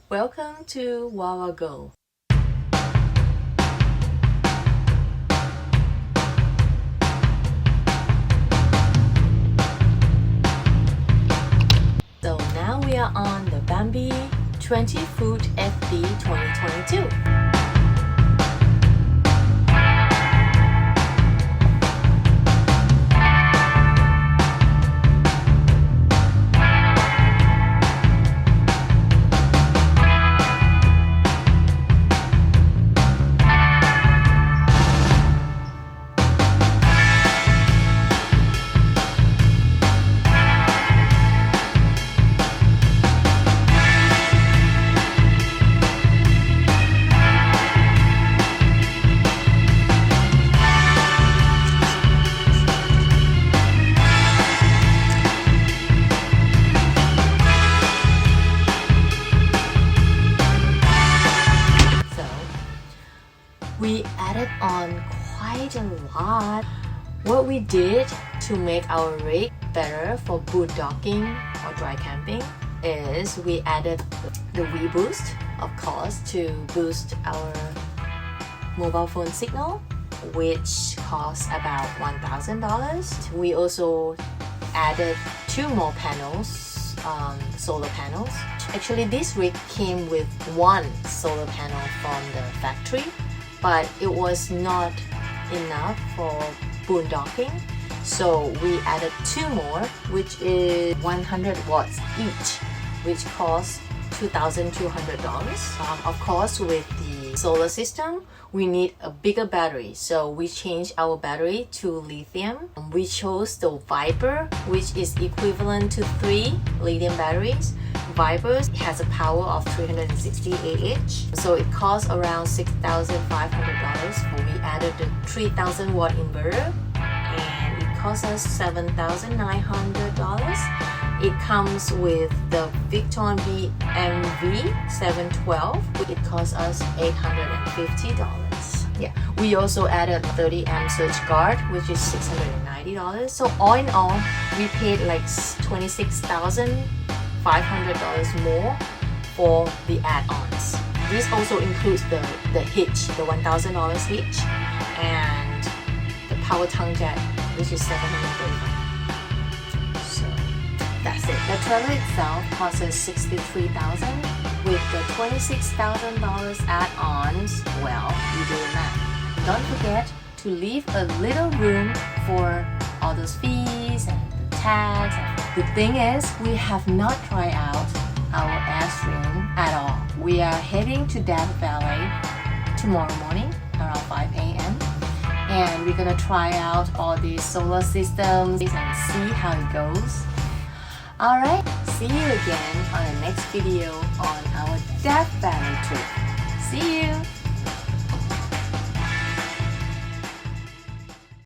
Welcome to WAVAGO. So now we are on the Bambi 20 Foot FD 2022. We added on quite a lot. What we did to make our rig better for boondocking or dry camping is we added the V-Boost, of course, to boost our mobile phone signal, which costs about $1,000. We also added 2 more panels, solar panels. Actually, this rig came with 1 solar panel from the factory, but it was not enough for boondocking, so we added 2 more, which is 100 watts each, which costs $2,200. Of course, with the solar system, we need a bigger battery, so we changed our battery to lithium. We chose the Viper, which is equivalent to 3 lithium batteries. Viper has a power of 360 Ah, so it costs around $6,500. We added the 3,000 watt inverter and it cost us $7,900. It comes with the Victron BMV 712. It costs us $850. Yeah, we also added 30 amp surge guard, which is $690. So all in all, we paid like $26,500 more for the add-ons. This also includes the hitch, the $1,000 hitch, and the power tongue jack, which is $735. So that's it. The trailer itself costs us $63,000. With the $26,000 add-ons, well, you do the math. Don't forget to leave a little room for all those fees and the tags. The thing is, we have not tried out our airstream at all. We are heading to Death Valley tomorrow morning around 5 a.m. and we're gonna try out all these solar systems and see how it goes. Alright, see you again on the next video on our Death Valley trip. See you!